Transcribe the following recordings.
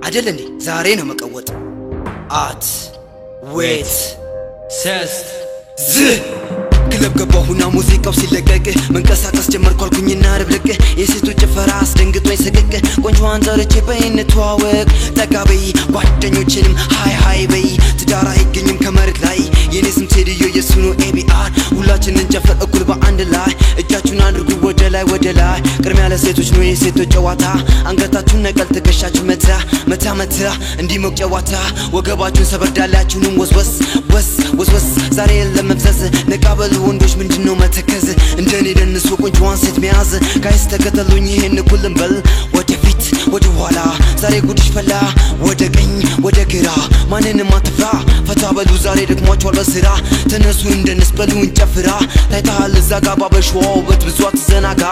አይደል እንዴ ዛሬ ነው መቀወጥ አት ዌት ሰስት ዝ ክለብ ገባሁና ሙዚቃው ሲለቀቅ መንቀሳቀስ ጀመርኩ አልኩኝና ረብለቅ የሴቶች ጭፈራ አስደንግጦኝ ሰቀቅ ቆንጆዋን ጠርቼ በእንተዋወቅ ተጋበይ ጓደኞቼንም ሃይ ሃይ በይ ትዳር አይገኝም ከመሬት ላይ የኔ ስም ቴዲዮ የሱ ነው ኤቢአር ሁላችንን እንጨፍር እኩል በአንድ ላይ እጃችሁን አድርጉ ወደ ላይ ቅድሚያ ለሴቶች ነው የሴቶች ጨዋታ አንገታችሁን ነቀል ትከሻችሁ መታ መታ መታ እንዲሞቅ ጨዋታ ወገባችሁን ሰበርዳላችሁንም ወስወስ ዛሬ ለመፍዘዝ ነቃበሉ ወንዶች ምንድነው መተከዝ እንደኔ ደንሱ ቆንጆዋን ሴት መያዝ ጋይስ ተከተሉኝ ይሄን ኩልም በል ወደፊት ወደ ኋላ ዛሬ ጉድሽ ፈላ ወደ ቀኝ ወደ ግራ ማንንም አትፍራ ፈታ በሉ ዛሬ ደክሟችኋል በስራ ተነሱ እንደነስበሉ እንጨፍራ ታይታል ዛጋ ባበሽዋው በትብዟት ዘናጋ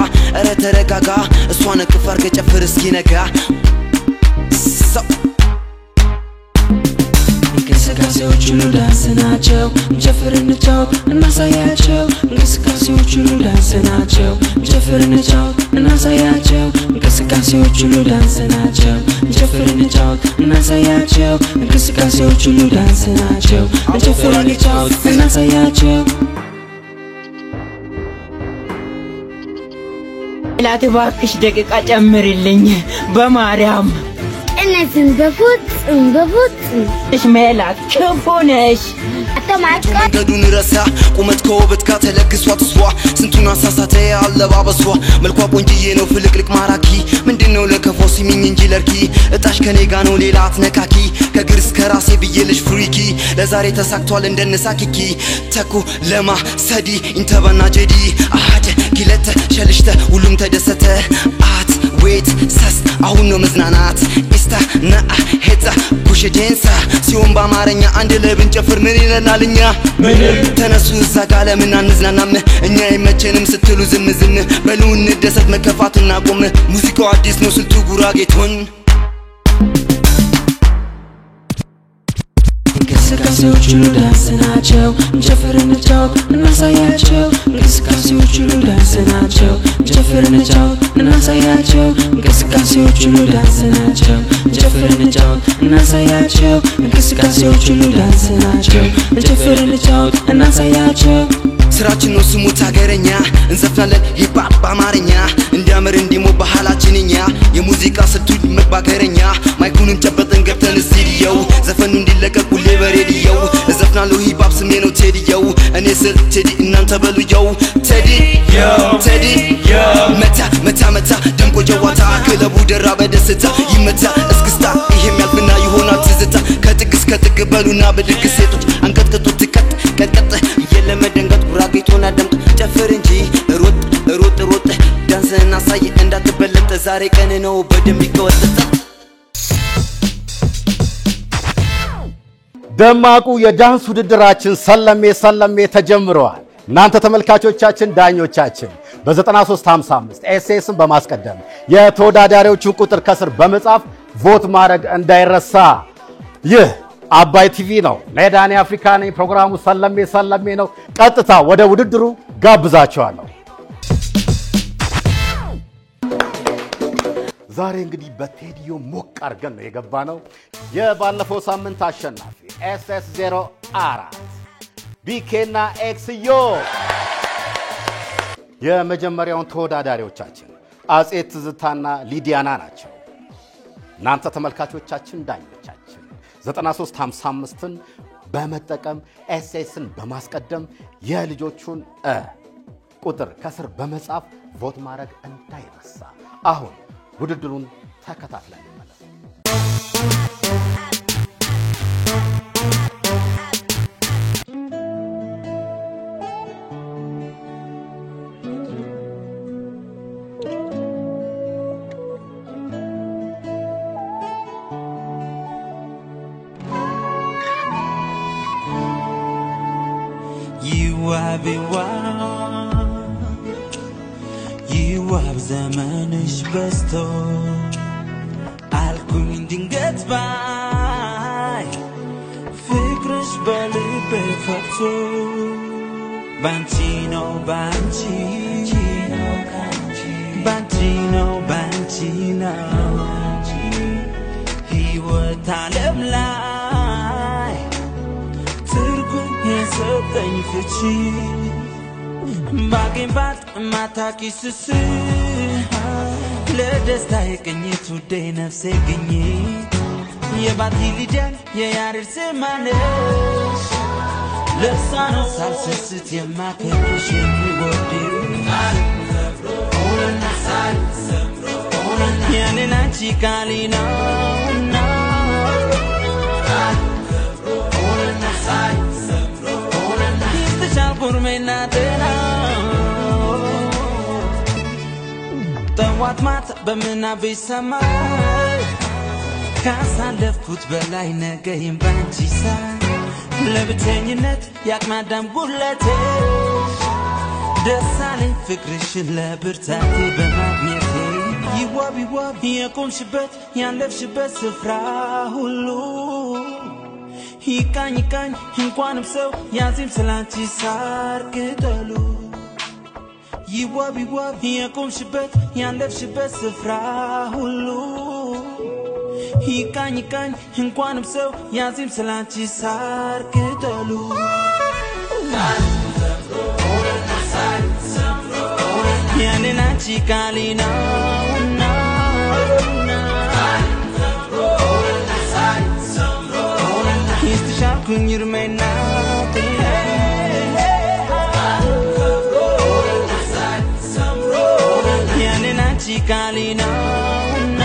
እረ ተረጋጋ እሷን ከፈር ከጨፍር እስኪ ነጋ እንቅስቃሴዎች ሁሉ ዳንስ ናቸው እንጨፍር እንጫወት እናሳያቸው እንቅስቃሴዎች ሁሉ ዳንስ ናቸው እንጨፍር እንጫወት እናሳያቸው እንቅስቃሴዎች ሁሉ ዳንስ ናቸው እንጨፍር እንጫወት እናሳያቸው እንቅስቃሴዎች ሁሉ ዳንስ ናቸው እንጨፍር እንጫወት እናሳያቸው ላቴ ባክሽ ደቂቃ ጨምርልኝ በማርያም እነዚህን በፉት እሽ መላት ከፎነሽ መንገዱን ረሳ ቁመት ከውበት ጋር ተለግሷት እሷ ስንቱን አሳሳተ አለባበሷ መልኳ ቆንጅዬ ነው ፍልቅልቅ ማራኪ ምንድነው ለከፎ ሲሚኝ እንጂ ለርኪ እጣሽ ከኔ ጋር ነው ሌላ አትነካኪ ከግር እስከ ራሴ ብዬልሽ ፍሪኪ ለዛሬ ተሳክቷል እንደነሳኪኪ ተኩ ለማ ሰዲ ኢንተባና ጄዲ አሃደ ኪለተ ሸልሽተ ሁሉም ተደሰተ አት ዌት ሰስ አሁን ነው መዝናናት ኢስታ ናአ ሄታ ኩሽ ዴንሳ ሲሆን በአማርኛ አንድ ለብን ጨፍር ምን ይለናልኛ ተነሱ ዛጋ ለምን አንዝናናም እኛ የመቸንም ስትሉ ዝም በሉ እንደሰት መከፋቱና ቆም ሙዚቃው አዲስ ነው ስልቱ ጉራጌቶን እንቅስቃሴዎች ሁሉ ዳንስ ናቸው እንጨፍር እንጫወት እናሳያቸው እንቅስቃሴዎች ሁሉ ዳንስ ናቸው እንጨፍር እንጫወት እናሳያቸው እንቅስቃሴዎች ሁሉ ዳንስ ናቸው እንጨፍር እንጫወት እናሳያቸው እንቅስቃሴዎች ሁሉ ዳንስ ናቸው እንጨፍር እንጫወት እናሳያቸው ስራችን ነው ስሙት ሀገረኛ እንዘፍናለን ሂፕሆፕ በአማርኛ እንዲያምር እንዲሞ ባህላችንኛ የሙዚቃ ስልቱ መባከረኛ ማይኩንም ጨበጠን ገብተን ስቱዲዮ ዘፈኑ እንዲለቀቅ ሁሌ በሬዲዮ እዘፍናለሁ ሂፕሆፕ ስሜ ነው ቴዲዮ እኔ ስል ቴዲ እናንተ በሉየው ቴዲ መታ ደምቆ ጀዋታ ክለቡ ደራ በደስታ ይመታ እስክስታ ይሄም ያልፍና ይሆናል ትዝታ ከጥግ እስከ ጥግ በሉና በድግስ ሴቶች አንቀጥቅጡ ቀጥቀጥ የለመደንገጥ ጉራጌቶና ደምቅ ጨፍር እንጂ ሮጥ ዳንስና ሳይ እንዳትበለጥ ዛሬ ቀን ነው በደም ይቀወጥጥ ደማቁ የዳንስ ውድድራችን ሰለሜ ተጀምሯል እናንተ ተመልካቾቻችን ዳኞቻችን በ9355 ኤስኤስን በማስቀደም የተወዳዳሪዎችን ቁጥር ከስር በመጻፍ ቮት ማድረግ እንዳይረሳ ይህ አባይ ቲቪ ነው ለዳኒ አፍሪካ ነኝ ፕሮግራሙ ሰለሜ ነው ቀጥታ ወደ ውድድሩ ጋብዛችኋለሁ ዛሬ እንግዲህ በቴዲዮ ሞቅ አርገን ነው የገባነው የባለፈው ሳምንት አሸናፊ SS04 ቢኬና ኤክስዮ የመጀመሪያውን ተወዳዳሪዎቻችን አጼ ትዝታና ሊዲያና ናቸው እናንተ ተመልካቾቻችን ዳኞቻችን 9355ን በመጠቀም ኤስኤስን በማስቀደም የልጆቹን ቁጥር ከስር በመጻፍ ቮት ማድረግ እንዳይረሳ አሁን ውድድሩን ተከታትለን እንመለስ You have zamanish besto alkuin dinget bay fikrish balibe fatso bantino He was በሰሩት ዓለም ላይ ትርጉም የሰጠኝ ፍቺ ባገኝ ባጥ ማታኪስስ ለደስታ የቅኝት ውዴ ነፍሴ ግኝት የባቲ ልጅን የያሬድ ስማነሽ ለሳኖ ሳልሰስት የማከብርሽ የሚወድሽ ያንን አንቺ ካሊናውና ይስተሻል ጉርሜና ጤና ጠዋት ማታ በምናቤ ሰማይ ካሳለፍኩት በላይ ነገይም ባንቺ ሳይ ለብቸኝነት ያቅማዳም ጉለቴሽ ደሳለኝ ፍቅርሽን ለብርታቴ በማግኘቴ ይዋብ ይዋብ የቆምሽበት ያለፍሽበት ስፍራ ሁሉ ይቃኝ ይቃኝ እንኳንም ሰው ያዚም ስላንቺ ሳር ቅጠሉ ይዋብ ይዋብ የቆምሽበት ያለፍሽበት ስፍራ ሁሉ ይቃኝ ይቃኝ እንኳንም ሰው ያዚም ስላንቺ ሳር ቅጠሉ ያንን አንቺ ካሊናውና ይስተሻል ኩኝርሜና ያንን አንቺ ካሊናውና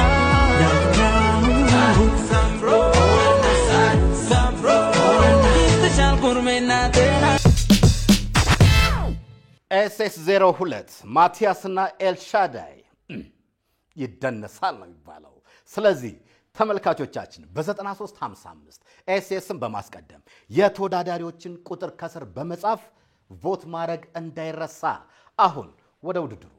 ይስተሻል ኩርሜና SS02 ማቲያስና ኤልሻዳይ ይደነሳል ነው የሚባለው። ስለዚህ ተመልካቾቻችን በ9355 ኤስኤስን በማስቀደም የተወዳዳሪዎችን ቁጥር ከስር በመጻፍ ቮት ማድረግ እንዳይረሳ። አሁን ወደ ውድድሩ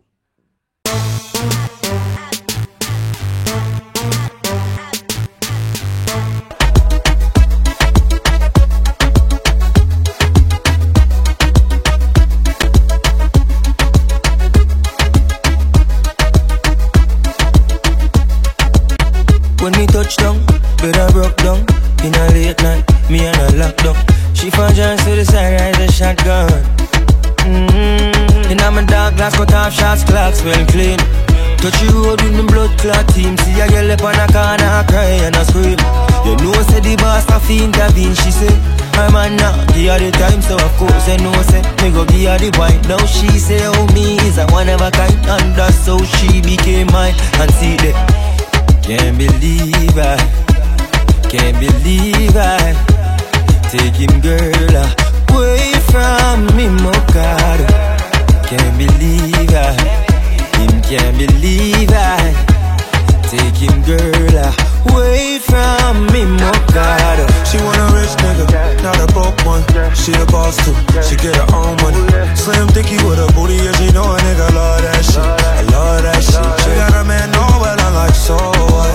When we touch down, bed I broke down. In a late night, me and her locked down. She found John to the side, rise a shotgun. In my dark glass, cut off shots, clocks well clean. Touch you road with the blood clot team. See a girl up on a corner, cry and a scream. You know, say the boss have to intervene. She say, I'm a knock, give her the time, so of course I know, say, me go give her the wine. Now she say, oh, me is a one of a kind. And that's how she became mine. And see that. Can't believe I take him girl away from me, Mokado. Can't believe can't believe I take him girl away from me, Mokado. She want a rich nigga, not a broke one. She a boss too, she get her own money. Slim thicky with a booty, yeah, she know a nigga love that shit. I love that shit. She got a man, know well, I'm like, so what?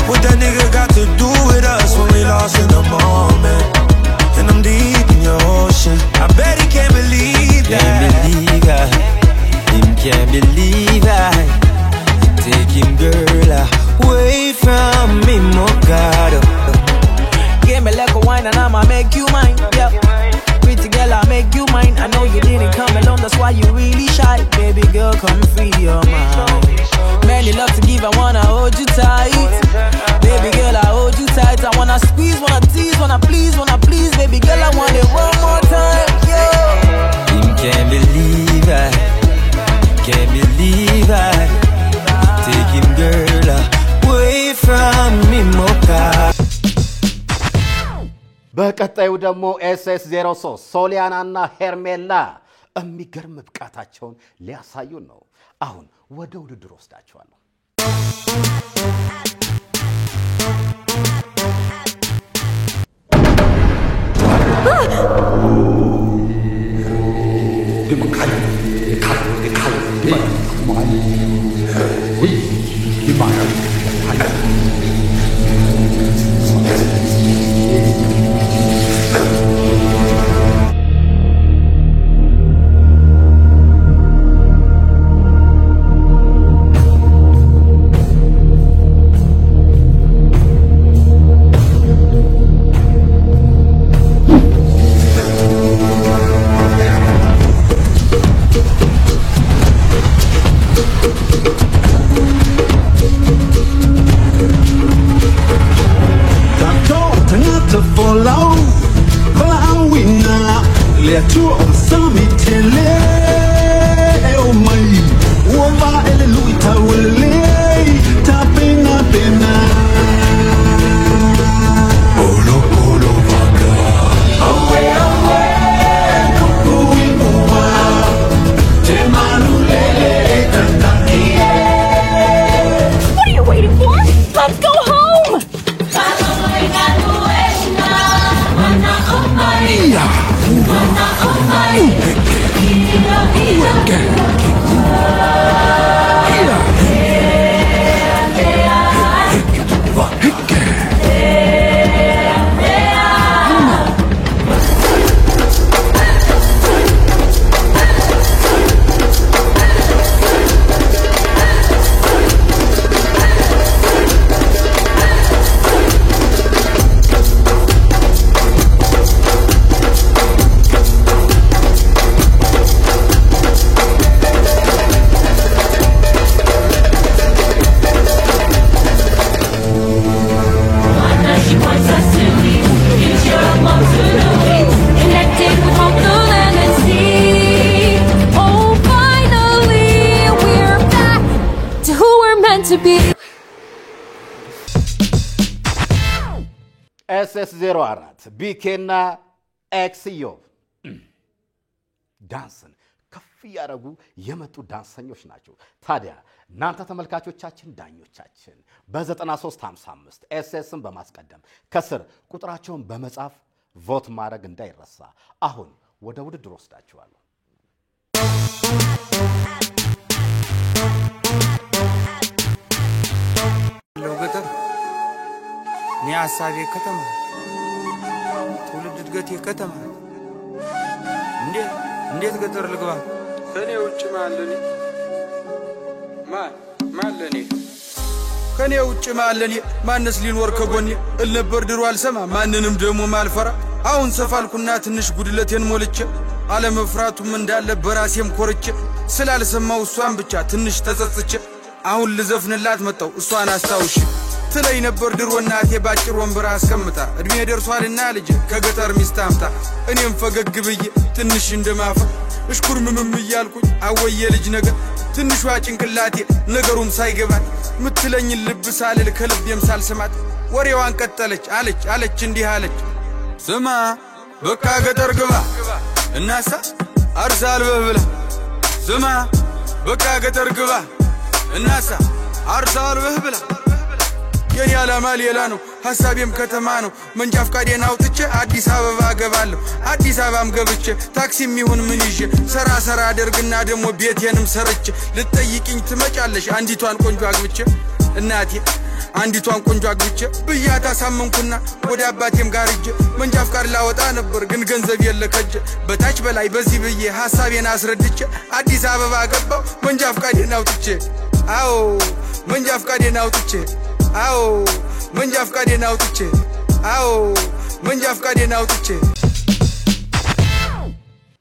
What that nigga got to do with us when we lost in the moment? And I'm deep in your ocean. I bet he can't believe that. Can't believe can't believe I take him girl away from me, Mokado. Give me like a wine and I'ma make you mine. Yep. Pretty girl, I'll make you mine. I know you didn't come alone, that's why you really shy. Baby girl, come free your mind. Many love to give, I wanna hold you tight. Baby girl, I hold you tight. I wanna squeeze, wanna tease, wanna please. Baby girl, I want it one more time. Yeah. Can't believe can't believe take him girl away from me, Mokado. በቀጣዩ ደግሞ SS03 ሶሊያናና ሄርሜላ የሚገርም ብቃታቸውን ሊያሳዩን ነው። አሁን ወደ ውድድር ወስዳቸዋለሁ። tu sami tele oh my wova elelu tawele tapena pena olo vaga away kuku imuwa temanu lele tantakie. What are you waiting for? Let's go home! SS04 ቢኬና ኤክስዮ ዳንስን ከፍ ያረጉ የመጡ ዳንሰኞች ናቸው። ታዲያ እናንተ ተመልካቾቻችን ዳኞቻችን በ9355 ኤስኤስን በማስቀደም ከስር ቁጥራቸውን በመጻፍ ቮት ማድረግ እንዳይረሳ። አሁን ወደ ውድድር ወስዳችኋለሁ። ለውገተር ኒያሳቤ ከተማ ትውልድ እድገቴ ከተማ እንዴት ገጠር ልግባ ከኔ ውጭ ማለኔ ማለኔ ከኔ ውጭ ማለኔ ማንስ ሊኖር ከጎኔ እልነበር ድሮ አልሰማ ማንንም ደሞ ማልፈራ አሁን ሰፋልኩና ትንሽ ጉድለቴን ሞልቼ አለመፍራቱም እንዳለ በራሴም ኮርቼ ስላልሰማው እሷን ብቻ ትንሽ ተጸጽቼ አሁን ልዘፍንላት መጣው እሷን አስታውሽ ትለይ ነበር ድሮ እናቴ ባጭር ወንበር አስቀምጣ እድሜ ደርሷልና ልጅ ከገጠር ሚስት አምጣ እኔም ፈገግ ብዬ ትንሽ እንደማፈ እሽኩርምም እያልኩኝ አወየ ልጅ ነገር ትንሿ ጭንቅላቴ ነገሩም ሳይገባት ምትለኝ ልብ ሳልል ከልቤም ሳልሰማት ወሬዋን ቀጠለች አለች እንዲህ አለች ስማ በቃ ገጠር ግባ እናሳ አርሳል በብላ ስማ በቃ ገጠር ግባ እናሳ አርሳል በብላ የኔ ዓላማ ሌላ ነው ሐሳቤም ከተማ ነው መንጃ ፍቃዴን አውጥቼ አዲስ አበባ ገባለሁ አዲስ አበባም ገብቼ ታክሲም ይሁን ምን ይዤ ሰራ አደርግና ደሞ ቤቴንም ሰርቼ ልጠይቅኝ ትመጫለሽ አንዲቷን ቆንጆ አግብቼ እናቴ አንዲቷን ቆንጆ አግብቼ ብያታ ሳመንኩና ወደ አባቴም ጋር ሄጄ መንጃ ፍቃድ ላወጣ ነበር ግን ገንዘብ የለከጀ በታች በላይ በዚህ ብዬ ሐሳቤን አስረድቼ አዲስ አበባ ገባው መንጃ ፍቃዴን አውጥቼ አዎ መንጃ ፍቃዴን አውጥቼ አዎ መንጃ ፍቃዴን አውጥቼ አዎ መንጃ ፍቃዴን አውጥቼ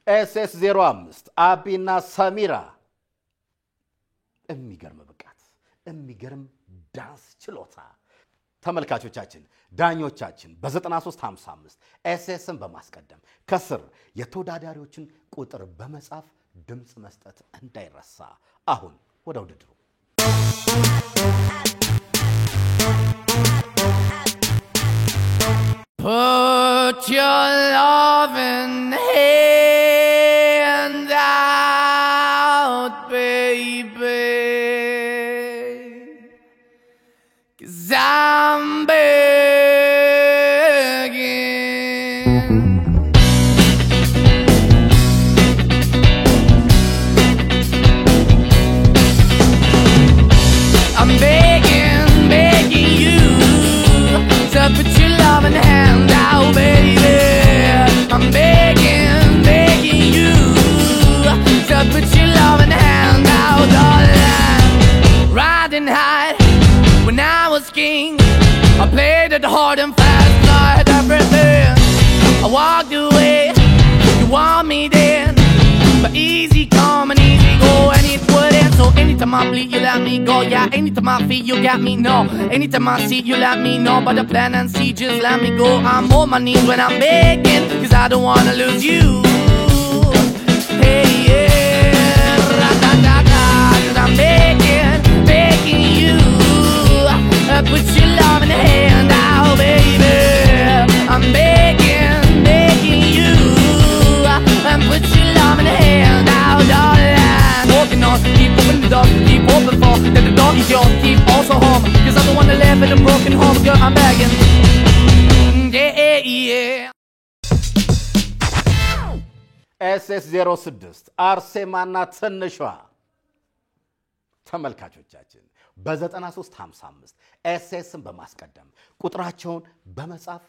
SS05 አቢና ሰሚራ የሚገርም ብቃት የሚገርም ዳንስ ችሎታ ተመልካቾቻችን ዳኞቻችን በ9355 ኤስኤስን በማስቀደም ከስር የተወዳዳሪዎችን ቁጥር በመጻፍ ድምጽ መስጠት እንዳይረሳ። አሁን ወደ ውድድሩ Put your loving hand out, baby, 'cause I'm begging. I'm begging you to put your loving hand out, baby. I'm begging you to put your loving hand out, darling. Riding high when I was king, I played it hard and fast, like everything. I walked away, you want me then, but easy come and easy go, and it wouldn't. So anytime I bleed, you let me go. Yeah, anytime I feel, you got me, no. Anytime I see, you let me know. But the plan and see, just let me go. I'm on my knees when I'm begging, 'cause I don't wanna lose you. Girl, I'm begging. Yeah. SS06 አርሴማና ትንሿ ተመልካቾቻችን በ9355 ኤስኤስን በማስቀደም ቁጥራቸውን በመጻፍ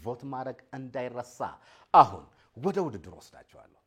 ቮት ማድረግ እንዳይረሳ አሁን ወደ ውድድሩ ወስዳቸዋለሁ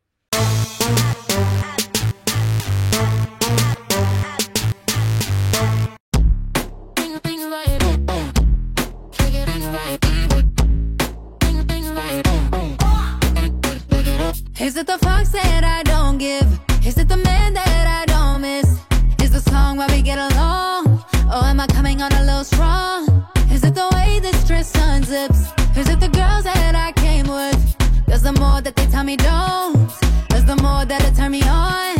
Is it the fox that I don't give? Is it the man that I don't miss? Is the song why we get along? Or am I coming on a little strong? Is it the way this dress unzips? Is it the girls that I came with? Cause the more that they tell me don't, cause the more that it turn me on.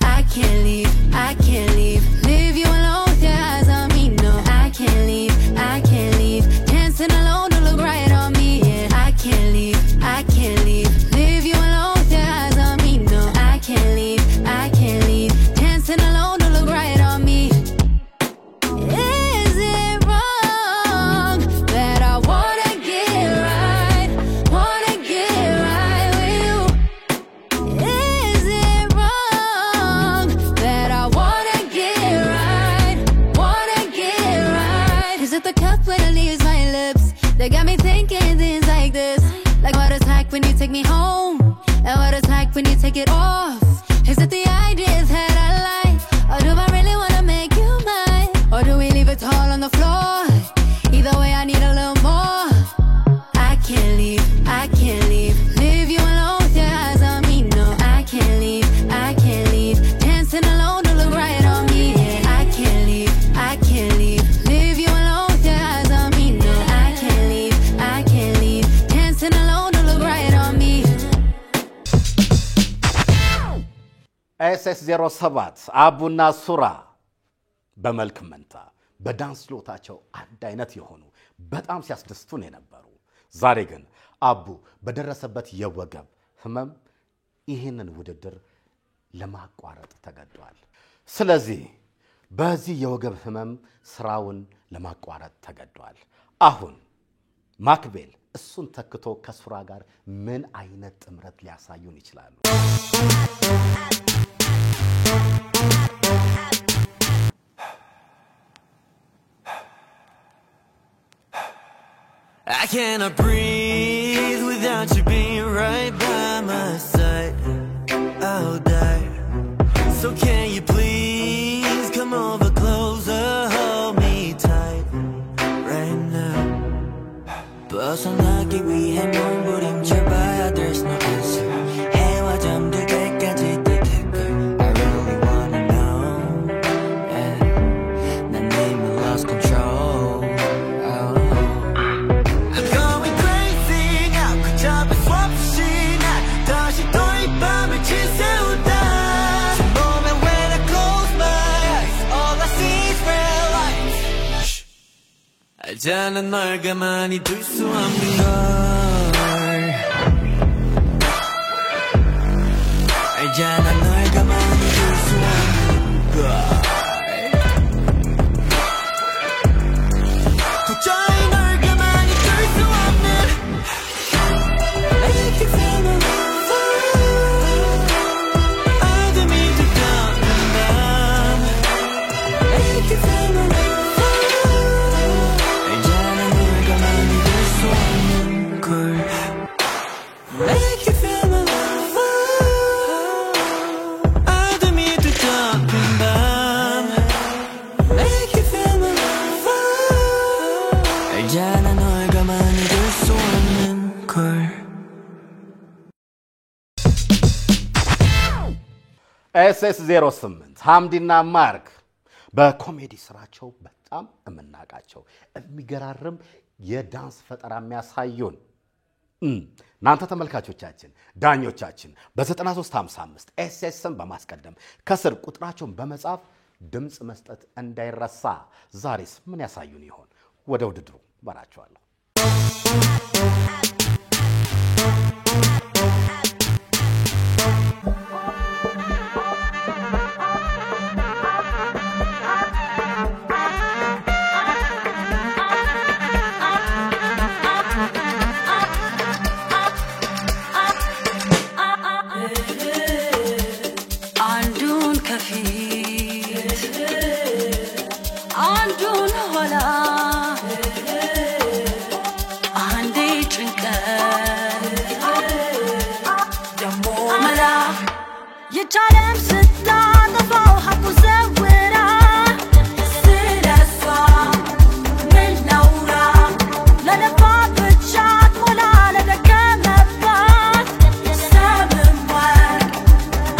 I can't leave, I can't leave. Leave you alone with your eyes on me, no. I can't leave, I can't leave. Dancing alone to look right on me, yeah. I can't leave, I can't leave. Leave you alone with your eyes on me, no. I can't leave, I can't leave. Dancing alone to look right on me. Is it wrong that I wanna get right with you? Is it wrong that I wanna get right? Is it the cup when it leaves my lips that got me thinking things like this? Like what it's like when you take me home, and what it's like when you take it off. Is it the ideas that I like, or do I really wanna make you mine? Or do we leave it all on the floor? Either way I need a little more. I can't leave, I can't leave. Leave you alone with your eyes on me, no. I can't leave, I can't leave. Dancing alone to look right on me, yeah. I can't leave, I can't leave. Leave you alone with your eyes on me, no. I can't leave, I can't leave. Dancing alone to look right on me. SS07 አቡና ሱራ በመልክ መንታ በዳንስ ሎታቸው አንድ አይነት የሆኑ በጣም ሲያስደስቱን የነበሩ ዛሬ ግን አቡ በደረሰበት የወገብ ህመም ይሄንን ውድድር ለማቋረጥ ተገዷል ስለዚህ በዚህ የወገብ ህመም ስራውን ለማቋረጥ ተገዷል አሁን ማክቤል እሱን ተክቶ ከሱራ ጋር ምን አይነት ጥምረት ሊያሳዩን ይችላሉ I cannot breathe without you being right by my side. I'll die. So can you please come over closer, hold me tight right now. 벗어나기 위해 몸부림쳐봐야 there's no answer. 해와 잠들 때까지 뜻할걸. I really wanna know. Yeah. 난 이미 lost control. 알잖아 널 가만히 둘 수 없는 걸 알잖아 널 가만히 둘 수 없는 걸 도저히 널 가만히 둘 수 없는 Make you feel my love 어둠이 두꺼운 밤 Make you feel my love Make you feel my love 어둠이 두꺼운 밤 Make you feel my love 알잖아 널 가만히 둘 수 없는 걸 SS08 ሐምዲና ማርክ በኮሜዲ ስራቸው በጣም እምናቃቸው የሚገራርም የዳንስ ፈጠራ የሚያሳዩን እናንተ ተመልካቾቻችን ዳኞቻችን በ9355 ኤስኤስን በማስቀደም ከስር ቁጥራቸውን በመጻፍ ድምጽ መስጠት እንዳይረሳ ዛሬስ ምን ያሳዩን ይሆን ወደ ውድድሩ ባራቸዋለሁ መላ የቻለም ስታጠፋው ሀቁ ዘውራ ስለሷ ምን ላውራ ለነባ ብቻ ሞላ ለደከመባት ሰምንዋር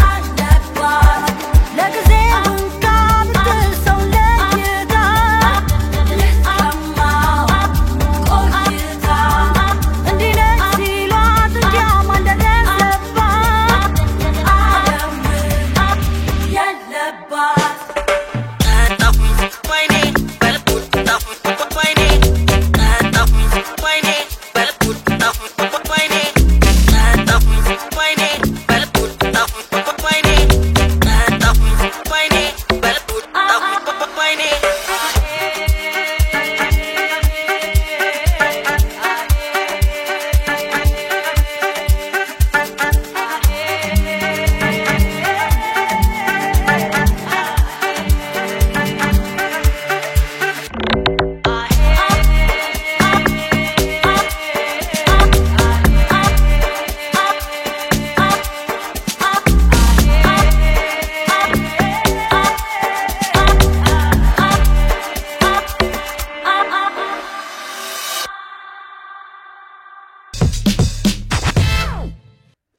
አለባት ለጊዜው እንካ ብትል ሰው ለይታ ልትሰማው ቆይታ እንዲህ ነች ሲሏት እንዲያም አልደረሰባት ዓለም ያለባት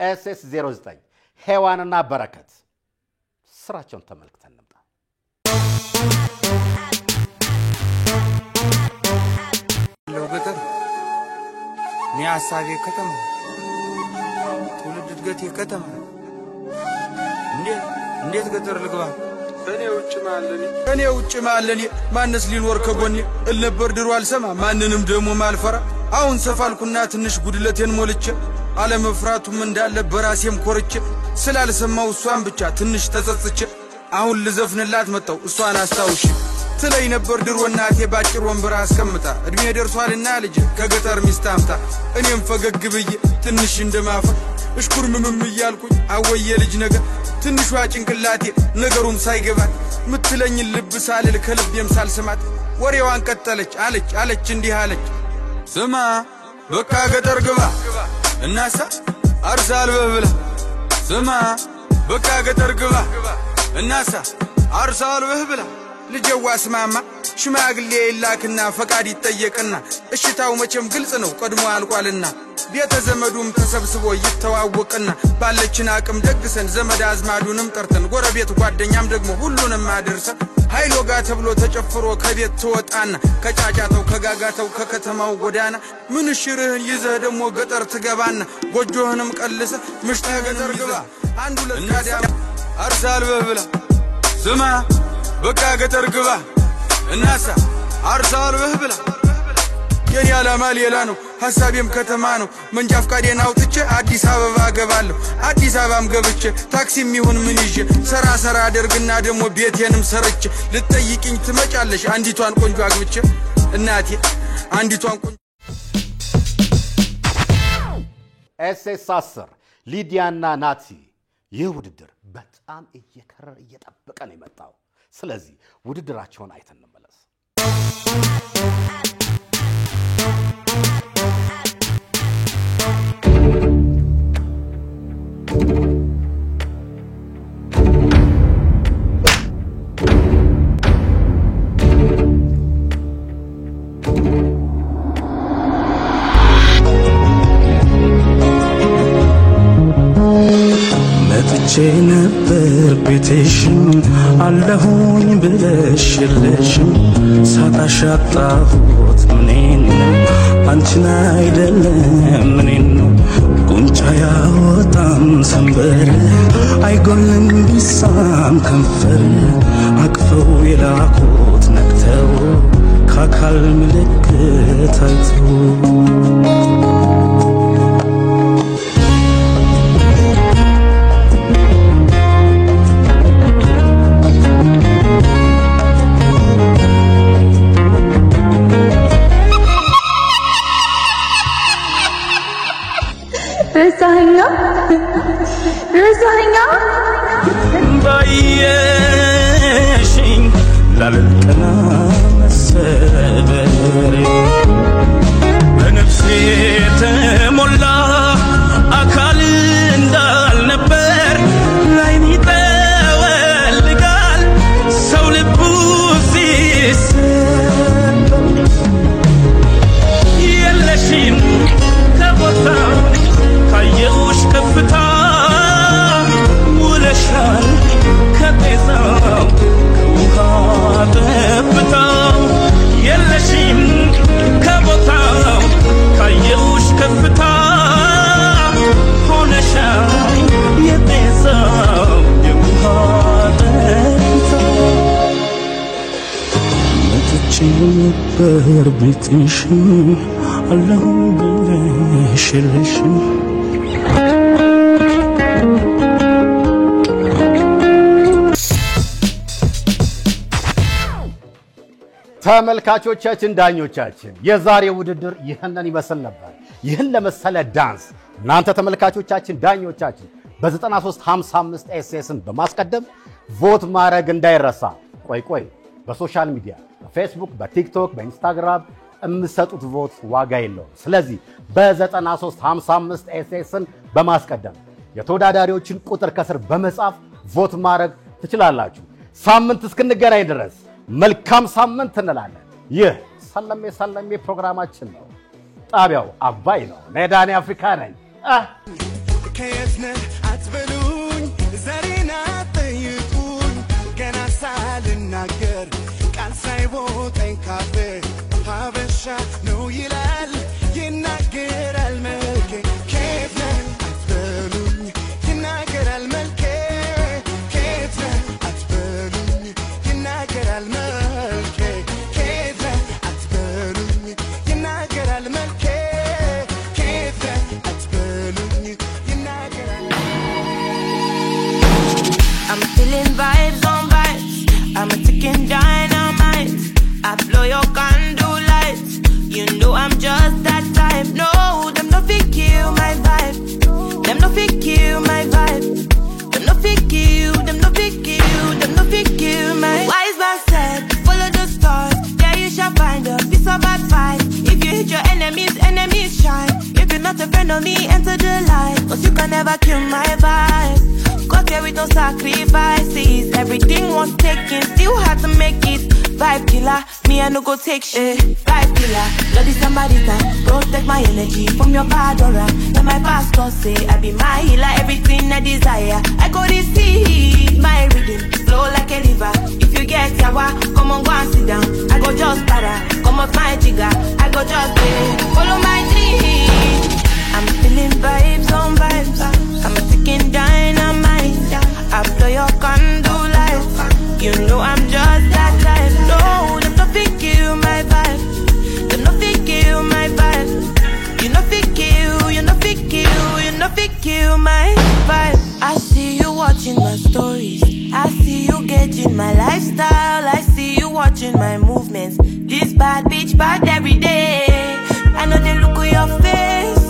SS09 ሔዋንና በረከት ስራቸውን ተመልክተን እንምጣ። ለገጠር እኔ ሐሳቤ ከተማ ትውልድ እድገቴ ከተማ እንዴት ገጠር ልግባ ከኔ ውጭ ማለኔ ማንስ ሊኖር ከጎኔ እል ነበር ድሮ አልሰማ ማንንም ደሞ ማልፈራ አሁን ሰፋልኩና ትንሽ ጉድለቴን ሞልቼ አለመፍራቱም እንዳለ በራሴም ኮርቼ ስላልሰማው እሷን ብቻ ትንሽ ተጸጽቼ አሁን ልዘፍንላት መጣው እሷን አስታውሽ ትለይ ነበር ድሮ እናቴ ባጭር ወንበር አስቀምጣ እድሜ ደርሷልና ልጅ ከገጠር ሚስት አምጣ እኔም ፈገግ ብዬ ትንሽ እንደማፈር እሽኩርምም እያልኩኝ አወየ ልጅ ነገር ትንሿ ጭንቅላቴ ነገሩም ሳይገባት ምትለኝ ልብ ሳልል ከልቤም ሳልሰማት ወሬዋን ቀጠለች አለች እንዲህ አለች ስማ በቃ ገጠር ግባ እናሳ አርሳል በብላ ስማ በቃ ገጠር ግባ እናሳ አርሳል በብላ ልጅዋ ስማማ ሽማግሌ ይላክና ፈቃድ ይጠየቅና እሽታው መቼም ግልጽ ነው ቀድሞ አልቋልና ቤተ ዘመዱም ተሰብስቦ ይተዋወቅና ባለችን አቅም ደግሰን ዘመድ አዝማዱንም ጠርተን ጎረቤት ጓደኛም ደግሞ ሁሉንም አድርሰን ኃይሎ ጋ ተብሎ ተጨፍሮ ከቤት ተወጣና ከጫጫታው ከጋጋታው ከከተማው ጎዳና ምን ሽርህን ይዘህ ደግሞ ገጠር ትገባና ጎጆህንም ቀልሰ ምሽታ ገጠር ግባ አንዱ ለታዲያ አርሳል በብላ ስማ በቃ ገጠር ግባ እናሳ አርሳል በብላ የኔ ዓላማ ሌላ ነው ሐሳቤም ከተማ ነው መንጃ ፍቃዴን አውጥቼ አዲስ አበባ ገባለሁ አዲስ አበባም ገብቼ ታክሲም ይሁን ምን ይዤ ሰራ አደርግና ደግሞ ቤቴንም ሰርቼ ልትጠይቂኝ ትመጫለሽ አንዲቷን ቆንጆ አግብቼ እናቴ አንዲቷን ቆንጆ SS10 ሊዲያና ናቲ ይህ ውድድር በጣም እየከረረ እየጠበቀ ነው የመጣው ስለዚህ ውድድራቸውን አይተን እንመለስ ነበር ቤቴሽን አለሁኝ ብለሽ የለሽም ሳጣሽ አጣሁት ምኔን ነው አንቺን አይደለም ምኔን ነው ጉንጫ ያወጣም ሰንበር አይጎልም ቢሳም ከንፈር አቅፈው የላኩት ነክተው ካካል ምልክት አይተው رزقنا بايشين لالقنا مسبر بنفسي تمولا أكال اندال ነበር ቤትሽ አለሁ ብለሽ የለሽም ተመልካቾቻችን ዳኞቻችን የዛሬ ውድድር ይህንን ይመስል ነበር። ይህን ለመሰለ ዳንስ እናንተ ተመልካቾቻችን ዳኞቻችን በ9355 ኤስኤስን በማስቀደም ቮት ማድረግ እንዳይረሳ። ቆይ በሶሻል ሚዲያ በፌስቡክ፣ በቲክቶክ፣ በኢንስታግራም የምትሰጡት ቮት ዋጋ የለውም። ስለዚህ በ9355 ኤስኤስን በማስቀደም የተወዳዳሪዎችን ቁጥር ከስር በመጻፍ ቮት ማድረግ ትችላላችሁ። ሳምንት እስክንገናኝ ድረስ መልካም ሳምንት እንላለን። ይህ ሰለሜ ፕሮግራማችን ነው። ጣቢያው አባይ ነው። ኔዳኒ አፍሪካ ነኝ። ከየትነ አትበሉኝ ዛሬና ጠይቁኝ ገና ሳልናገር ቃል ሳይወጣኝ ካፌ ሀበሻ ነው ይላል ይናገራል መልኬ ከየትነ አትበሉኝ ይናገራል መልኬ ከየትነ አትበሉኝ ይናገራል መልኬ ከየትነ አትበሉኝ ይናገራል መልኬ I'm feeling vibes on vibes. I'm a ticking dynamite. I blow your candle lights. You know I'm just that type. No, them no fit kill my vibe. Them no fit kill my vibe. Them no fit kill. Them no fit kill. Them no fit kill my. Wise man said, follow the stars. There you shall find a piece of advice. If you hit your enemies, enemies shine. If you're not a friend of me, enter the light. 'Cause you can never kill my vibe. Got here with no sacrifices. Everything was taken, still had to make it. Vibe killer, me I no go take shit. Vibe killer, bloody somebody time. Protect my energy from your bad aura. Then my pastor say I be my healer, everything I desire. I go this heat, my rhythm flow like a river. If you get yawa, come on go and sit down. I go just para, come off my jigger. I go just follow my dream. I'm feeling vibes on vibes. I'm a ticking dynamite. I blow your candle lights. You know I'm just that type. No, them no fit kill my vibe. Them no fit kill my vibe. You no fit kill. You no fit kill. You no fit kill my vibe. I see you watching my stories. I see you gauging my lifestyle. I see you watching my movements. This bad bitch bad every day. I know they look at your face.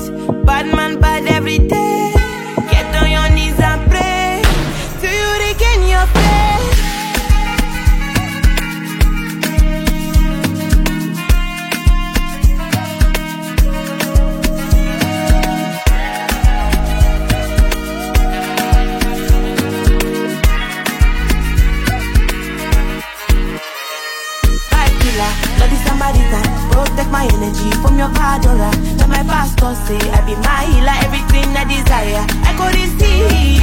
Bad man bad every day. Get on your knees and pray till you regain your faith. Vibe killer, bloody somebody time. Protect my energy from your bad aura. Then my pastor say I be my healer, everything I desire. I go this heat.